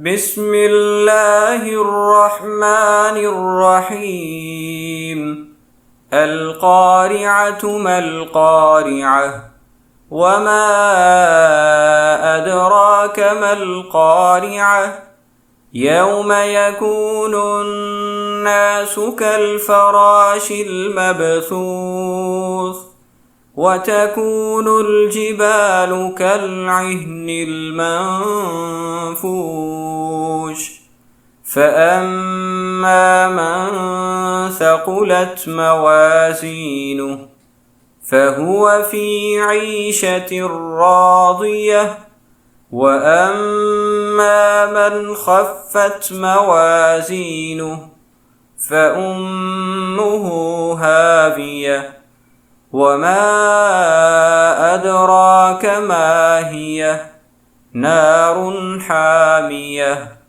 بسم الله الرحمن الرحيم. القارعة ما القارعة وما أدراك ما القارعة يوم يكون الناس كالفراش المبثوث وتكون الجبال كالعهن المنفوش فأما من ثقلت موازينه فهو في عيشة راضية وأما من خفت موازينه فأمه هاوية وما أدراك ما هي نار حامية